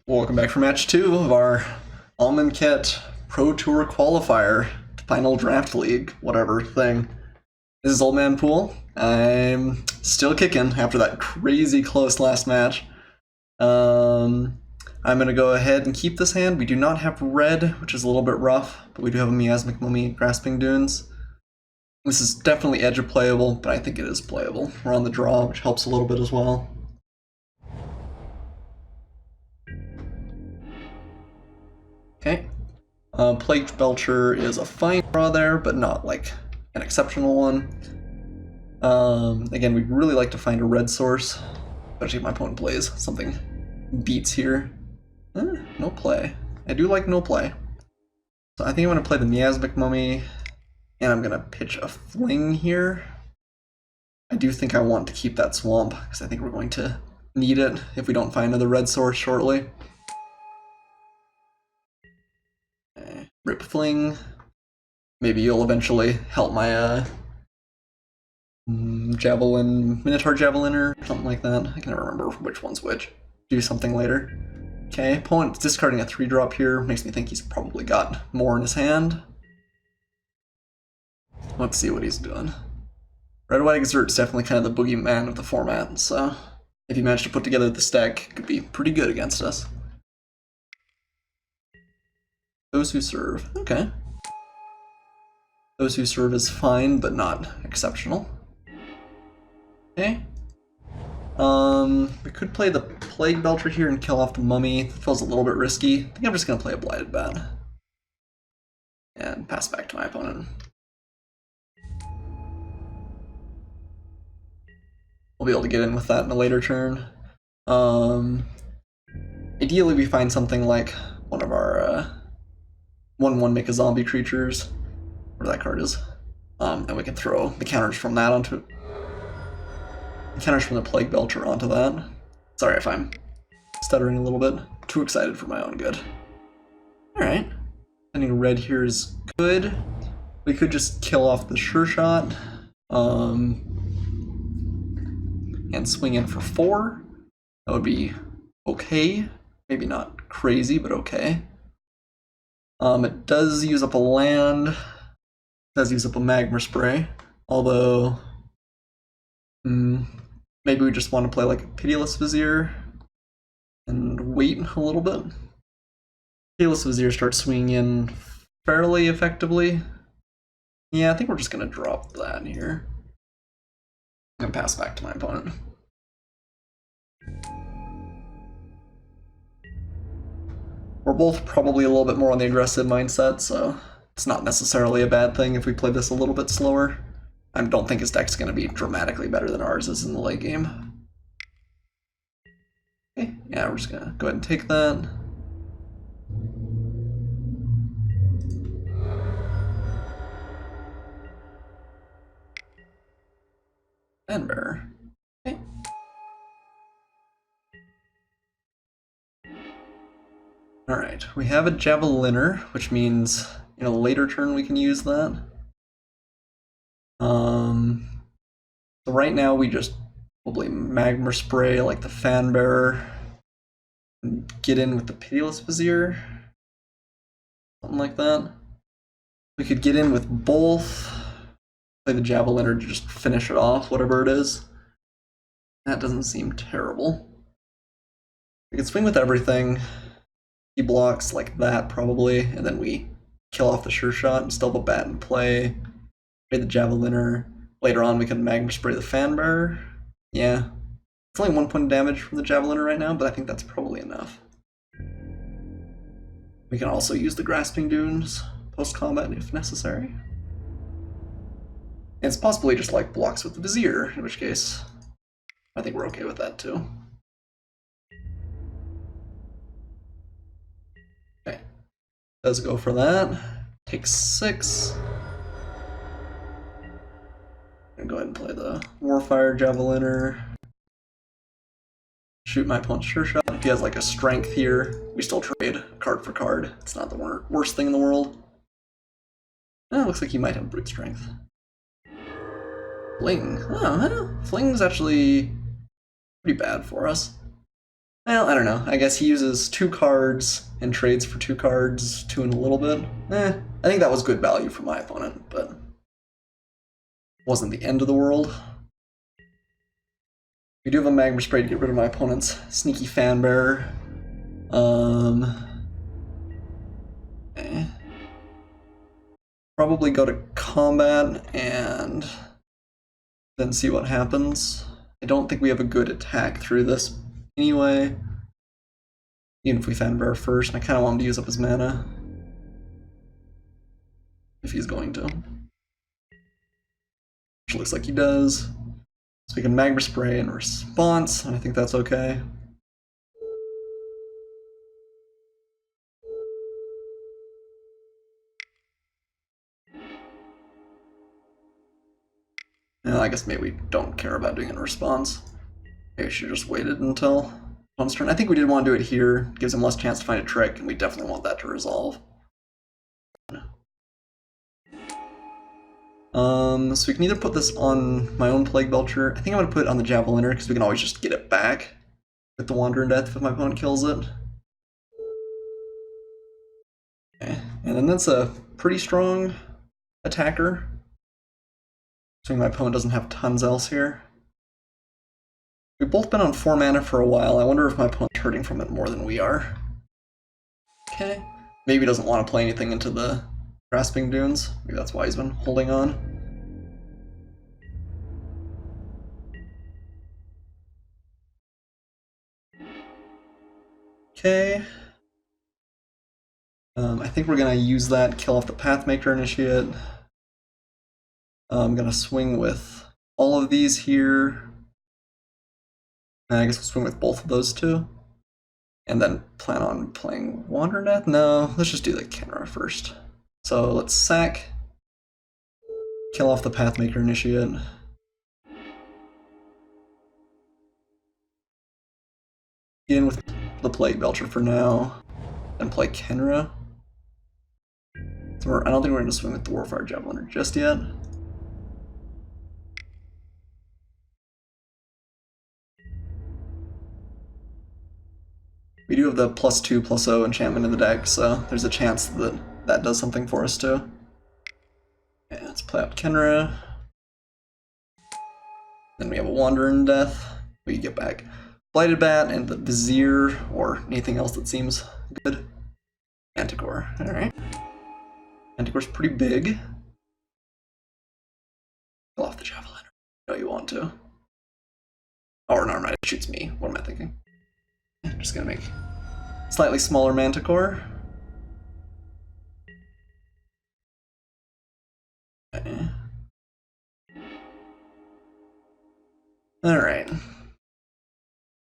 Welcome back for match 2 of our Amonkhet Pro Tour Qualifier Final Draft League, whatever thing. This is Old Man Poole. I'm still kicking after that crazy close last match. I'm going to go ahead and keep this hand. We do not have red, which is a little bit rough, but we do have a Miasmic Mummy Grasping Dunes. This is definitely edge of playable, but I think it is playable. We're on the draw, which helps a little bit as well. Okay. Plague Belcher is a fine draw there, but not like an exceptional one. Again, we'd really like to find a red source, especially if my opponent plays something beats here. No play. I do like no play. So I think I'm going to play the Miasmic Mummy, and I'm going to pitch a Fling here. I do think I want to keep that Swamp, because I think we're going to need it if we don't find another red source shortly. Rip Fling. Maybe you'll eventually help my Javelin, Minotaur Javeliner, or something like that. I can never remember which one's which. Do something later. Okay, opponent's discarding a 3-drop here. Makes me think he's probably got more in his hand. Let's see what he's doing. Red White Exert's definitely kind of the boogeyman of the format, so if you manage to put together this deck, it could be pretty good against us. Those Who Serve. Okay. Those Who Serve is fine, but not exceptional. Okay. We could play the Plague Belcher here and kill off the Mummy. It feels a little bit risky. I think I'm just going to play a Blighted Bat. And pass back to my opponent. We'll be able to get in with that in a later turn. Ideally, we find something like one of our 1/1 make a zombie creatures, where that card is, and we can throw the counters from that onto the counters from the Plague Belcher onto that. Sorry if I'm stuttering a little bit. Too excited for my own good. All right, I think red here is good. We could just kill off the Sure Shot, and swing in for 4. That would be okay. Maybe not crazy, but okay. It does use up a land, it does use up a Magma Spray, although maybe we just want to play like a Pitiless Vizier and wait a little bit. Pitiless Vizier starts swinging in fairly effectively. Yeah, I think we're just going to drop that here and pass back to my opponent. We're both probably a little bit more on the aggressive mindset, so it's not necessarily a bad thing if we play this a little bit slower. I don't think his deck's going to be dramatically better than ours is in the late game. Okay, yeah, we're just going to go ahead and take that. And bear. Okay. Alright, we have a Javeliner, which means in a later turn we can use that. So right now we just probably Magma Spray like the Fan Bearer, and get in with the Pitiless Vizier, something like that. We could get in with both, play the Javeliner to just finish it off, whatever it is. That doesn't seem terrible. We could swing with everything. He blocks like that probably, and then we kill off the Sure Shot and still have a bat in play. Play the Javeliner. Later on we can Magma Spray the Fan Bearer. Yeah. It's only 1 point of damage from the Javeliner right now, but I think that's probably enough. We can also use the Grasping Dunes post-combat if necessary. And it's possibly just like blocks with the Vizier, in which case I think we're okay with that too. Okay. Does go for that. Takes 6. I'm gonna go ahead and play the Warfire Javeliner. Shoot my opponent's Sure Shot. If he has like a strength here, we still trade card for card. It's not the worst thing in the world. It looks like he might have brute strength. Fling. Oh, Fling's actually pretty bad for us. Well, I don't know. I guess he uses 2 cards and trades for 2 cards, 2 and a little bit. I think that was good value for my opponent, but wasn't the end of the world. We do have a Magma Spray to get rid of my opponent's sneaky fan bearer. Probably go to combat and then see what happens. I don't think we have a good attack through this anyway. Even if we fan bearer first, and I kind of want him to use up his mana. If he's going to. Which looks like he does. So we can Magma Spray in response, and I think that's okay. I guess maybe we don't care about doing it in response. Maybe we should have just waited until opponent's turn. I think we did want to do it here. Gives him less chance to find a trick, and we definitely want that to resolve. So we can either put this on my own Plague Belcher. I think I'm going to put it on the Javeliner, because we can always just get it back with the Wanderer Death if my opponent kills it. Okay. And then that's a pretty strong attacker. Assuming my opponent doesn't have tons else here. We've both been on 4 mana for a while. I wonder if my opponent's hurting from it more than we are. Okay. Maybe he doesn't want to play anything into the Grasping Dunes. Maybe that's why he's been holding on. Okay. I think we're going to use that, kill off the Pathmaker Initiate. I'm going to swing with all of these here. And I guess we'll swing with both of those two. And then plan on playing Wanderer Death? No, let's just do the Kenra first. So let's sack, kill off the Pathmaker Initiate. Begin with the Plague Belcher for now, and play Kenra. So I don't think we're going to swing with the Warfire Javeliner just yet. We do have the +2/+0 enchantment in the deck, so there's a chance that that does something for us too. Okay, let's play out Kenra. Then we have a Wandering Death. We get back Blighted Bat and the Vizier, or anything else that seems good. Manticore, alright. Manticore's pretty big. Kill off the Javeliner. No, you want to. Oh, no, it shoots me. What am I thinking? I'm just gonna make slightly smaller Manticore. Okay. Alright.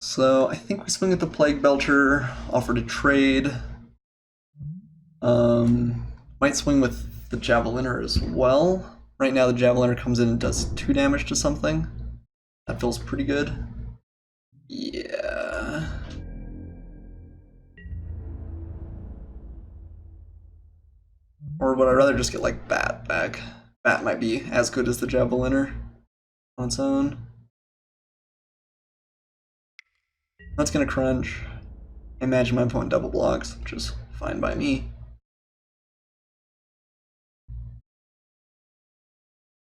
So I think we swing at the Plague Belcher, offer to trade. Might swing with the Javeliner as well. Right now the Javeliner comes in and does 2 damage to something. That feels pretty good. Yeah. Or would I rather just get like Bat back? Bat might be as good as the Javeliner on its own. That's gonna crunch. I imagine my opponent double blocks, which is fine by me.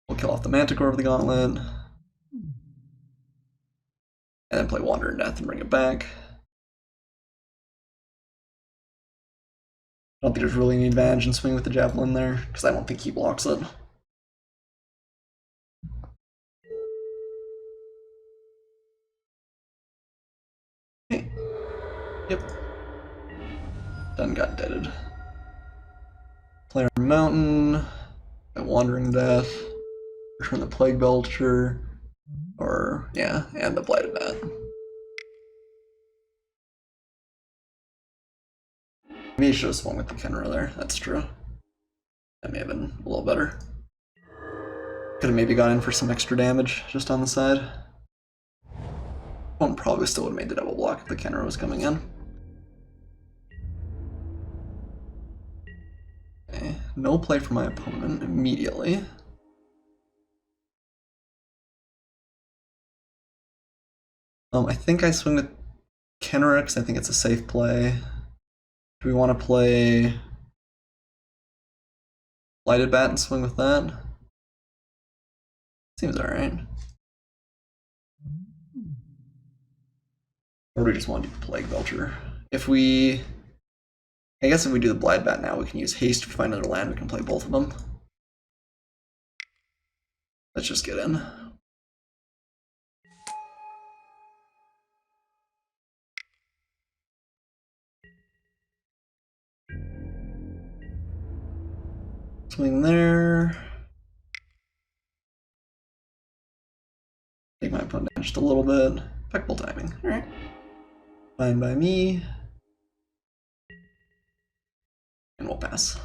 We'll kill off the Manticore of the Gauntlet. And then play Wandering Death and bring it back. I don't think there's really any advantage in swinging with the Javelin there, because I don't think he blocks it. Okay. Yep. Done got deaded. Play our Mountain, a Wandering Death, return the Plague Belcher, or, yeah, and the Blighted Bat. Maybe I should have swung with the Kenra there, that's true. That may have been a little better. Could have maybe got in for some extra damage just on the side. One probably still would have made the double block if the Kenra was coming in. Okay, no play for my opponent immediately. I think I swing with Kenrix, I think it's a safe play. Do we want to play Lighted Bat and swing with that? Seems alright. Or do we just want to do Plague Belcher? I guess if we do the Blind Bat now, we can use Haste. If we find another land, we can play both of them. Let's just get in. Swing there. Take my opponent down just a little bit. Impeccable timing. Alright. Fine by me. And we'll pass.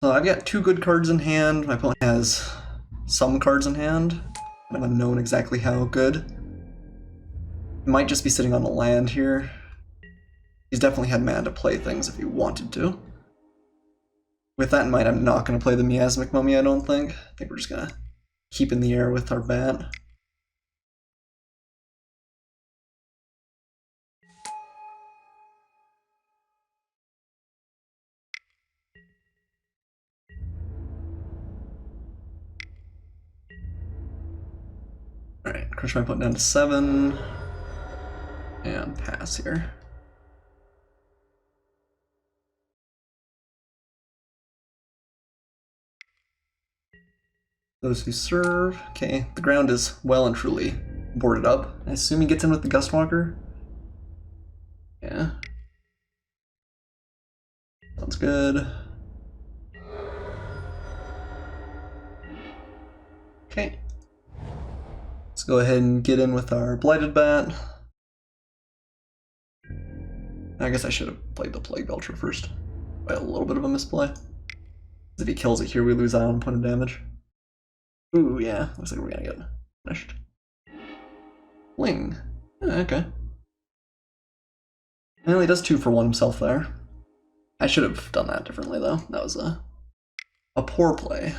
So I've got 2 good cards in hand. My opponent has some cards in hand. I'm unknown exactly how good. Might just be sitting on a land here. He's definitely had mana to play things if he wanted to. With that in mind, I'm not going to play the Miasmic Mummy, I don't think. I think we're just going to keep in the air with our bat. Alright, crush my opponent down to 7. And pass here. Those who serve. Okay, the ground is well and truly boarded up. I assume he gets in with the Gustwalker. Yeah. Sounds good. Okay. Let's go ahead and get in with our Blighted Bat. I guess I should have played the Plague Belcher first. By a little bit of a misplay. If he kills it here, we lose out on point of damage. Ooh, yeah. Looks like we're gonna get finished. Wing. Okay. Well, he does 2 for 1 himself there. I should have done that differently, though. That was a poor play.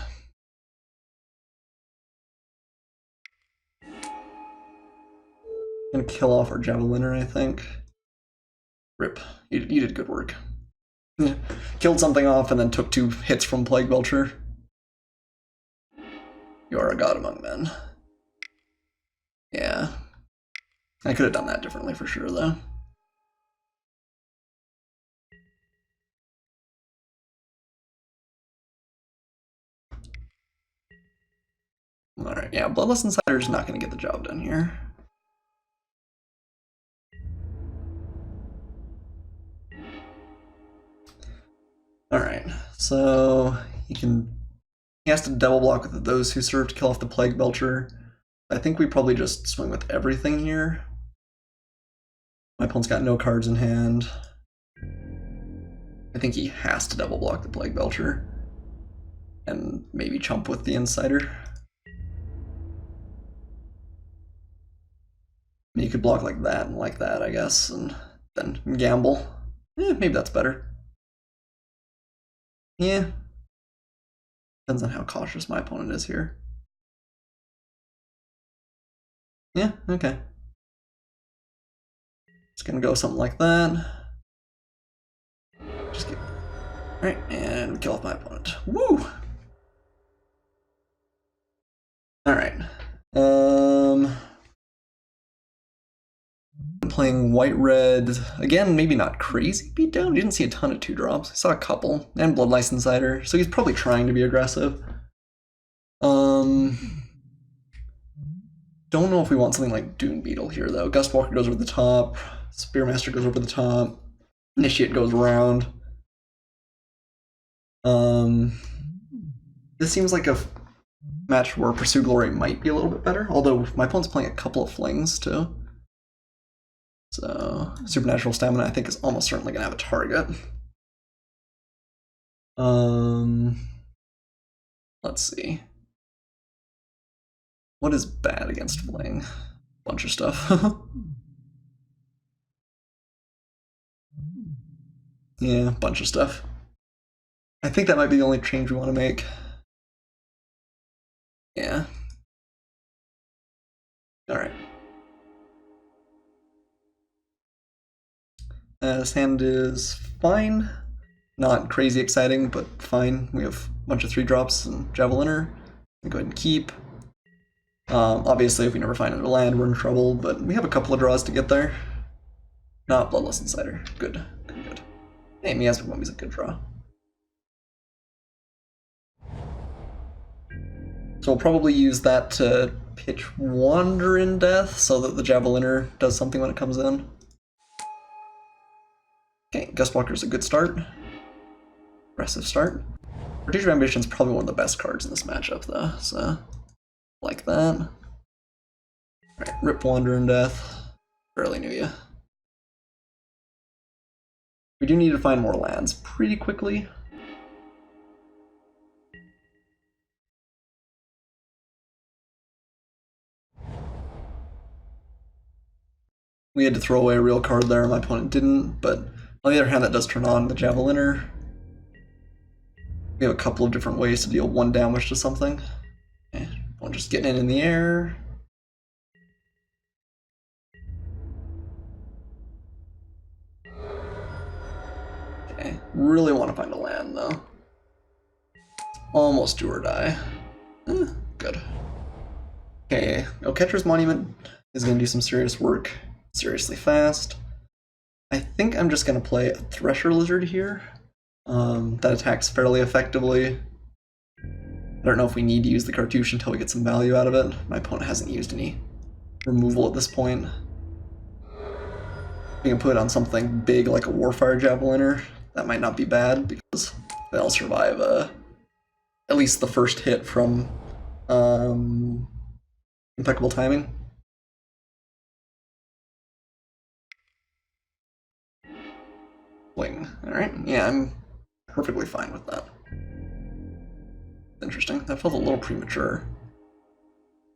Gonna kill off our Javeliner, I think. Rip. You did good work. Killed something off and then took 2 hits from Plague Belcher. You are a god among men. Yeah. I could have done that differently for sure, though. Alright, yeah, Bloodless Insider is not going to get the job done here. Alright, so he has to double block with those who serve to kill off the Plague Belcher. I think we probably just swing with everything here. My opponent's got no cards in hand. I think he has to double block the Plague Belcher. And maybe chump with the Insider. You could block like that and like that, I guess, and then gamble. Maybe that's better. Yeah. Depends on how cautious my opponent is here. Yeah, okay. Just gonna go something like that. Just get... Alright, and we kill off my opponent. Woo! Alright. I'm playing white-red. Again, maybe not crazy beatdown. You didn't see a ton of 2-drops. I saw a couple. And Bloodlust Insider. So he's probably trying to be aggressive. Don't know if we want something like Dune Beetle here, though. Gustwalker goes over the top. Spearmaster goes over the top. Initiate goes around. This seems like a match where Pursue Glory might be a little bit better, although my opponent's playing a couple of flings, too. So, Supernatural Stamina, I think, is almost certainly going to have a target. Let's see. What is bad against fling? Bunch of stuff. Yeah, bunch of stuff. I think that might be the only change we want to make. Yeah. Alright. His hand is fine. Not crazy exciting, but fine. We have a bunch of 3-drops and Javeliner. Go ahead and keep. Obviously, if we never find another land, we're in trouble, but we have a couple of draws to get there. Not Bloodlust Insider. Good. Good. Hey, Miasmic Mummy's a good draw. So we'll probably use that to pitch Wander in Death so that the Javeliner does something when it comes in. Okay, Gustwalker's a good start. Aggressive start. Cartouche of Ambition's probably one of the best cards in this matchup, though, so like that. Alright, rip Wander in Death. Barely knew ya. We do need to find more lands pretty quickly. We had to throw away a real card there, my opponent didn't, but on the other hand, that does turn on the Javeliner. We have a couple of different ways to deal 1 damage to something. Okay, one just getting in the air. Okay, really want to find a land though. Almost do or die. Good. Okay, Oketra's Monument is going to do some serious work, seriously fast. I think I'm just going to play a Thresher Lizard here. That attacks fairly effectively. I don't know if we need to use the Cartouche until we get some value out of it. My opponent hasn't used any removal at this point. We can put it on something big like a Warfire Javeliner. That might not be bad because they'll survive at least the first hit from Impeccable Timing. Wing. Alright, yeah, I'm perfectly fine with that. Interesting. That felt a little premature.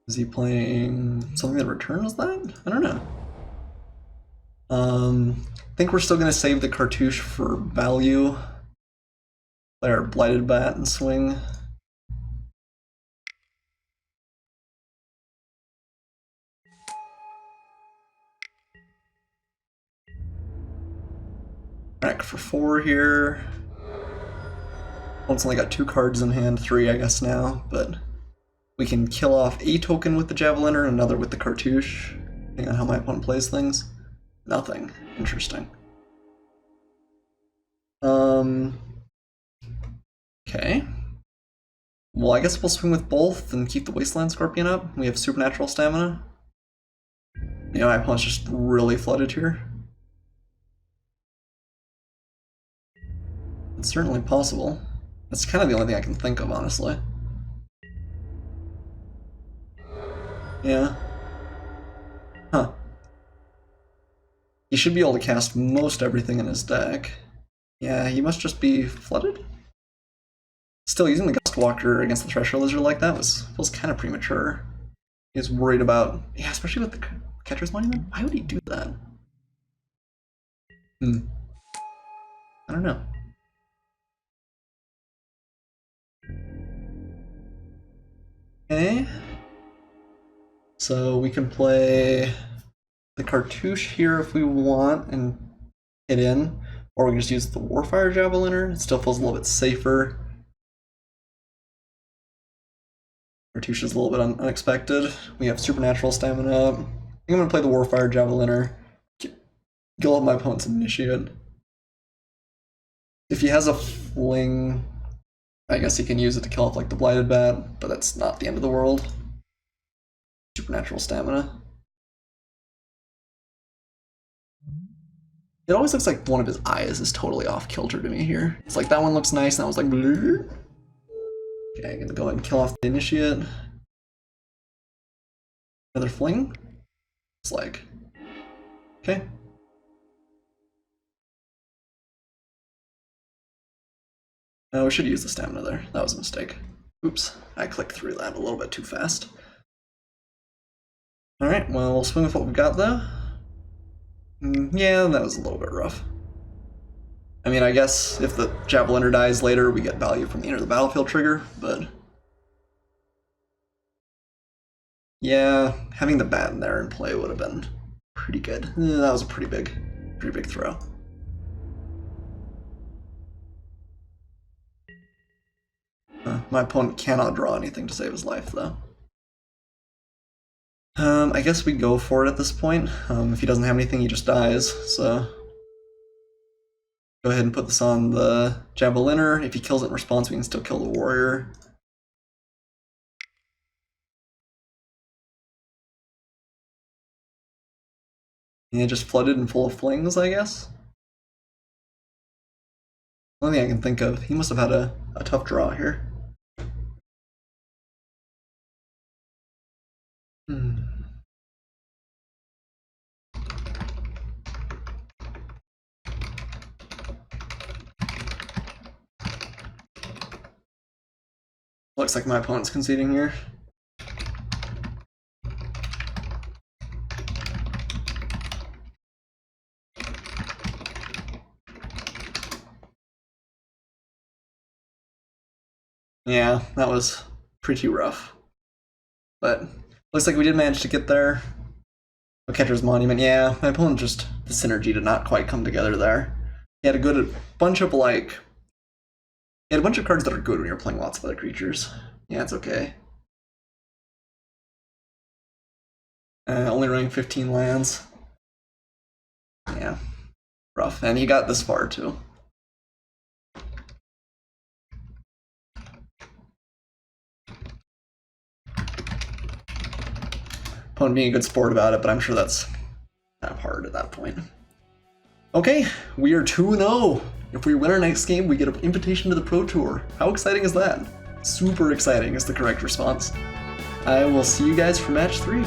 Is he playing something that returns that? I don't know. I think we're still going to save the Cartouche for value. Play our Blighted Bat and swing. Back for 4 here. One's only got 2 cards in hand, 3 I guess now, but we can kill off a token with the Javeliner and another with the Cartouche, depending on how my opponent plays things. Nothing. Interesting. Okay. Well, I guess we'll swing with both and keep the Wasteland Scorpion up. We have Supernatural Stamina. You know, my opponent's just really flooded here. It's certainly possible. That's kind of the only thing I can think of, honestly. Yeah. Huh. He should be able to cast most everything in his deck. Yeah, he must just be flooded? Still, using the Gustwalker against the Thresher Lizard like that feels kind of premature. He's worried about... Yeah, especially with the Catcher's Monument? Why would he do that? I don't know. Okay. So we can play the Cartouche here if we want and hit in, or we can just use the Warfire Javeliner. It still feels a little bit safer. Cartouche is a little bit unexpected. We have Supernatural Stamina up. I think I'm going to play the Warfire Javeliner. Kill up my opponent's Initiate. If he has a Fling, I guess he can use it to kill off like the Blighted Bat, but that's not the end of the world. Supernatural Stamina. It always looks like one of his eyes is totally off kilter to me here. It's like that one looks nice, and that was like bleh. Okay, I'm gonna go ahead and kill off the Initiate. Another Fling? It's like, okay. Oh, we should use the Stamina there. That was a mistake. Oops, I clicked through that a little bit too fast. Alright, well, we'll swing with what we've got though. Yeah, that was a little bit rough. I mean, I guess if the Javeliner dies later, we get value from the Enter the Battlefield trigger, but... yeah, having the bat in there in play would have been pretty good. That was a pretty big throw. My opponent cannot draw anything to save his life, though. I guess we go for it at this point. If he doesn't have anything, he just dies, so... Go ahead and put this on the Javeliner. If he kills it in response, we can still kill the warrior. Yeah, just flooded and full of flings, I guess. Only thing I can think of. He must have had a tough draw here. Looks like my opponent's conceding here. Yeah, that was pretty rough. But looks like we did manage to get there. Catcher's Monument, yeah, my opponent just, the synergy did not quite come together there. He had a bunch of cards that are good when you're playing lots of other creatures. Yeah, it's okay. Only running 15 lands. Yeah, rough. And he got this far too. Opponent being a good sport about it, but I'm sure that's kind of hard at that point. Okay, we are 2-0. If we win our next game, we get an invitation to the Pro Tour. How exciting is that? Super exciting is the correct response. I will see you guys for match 3.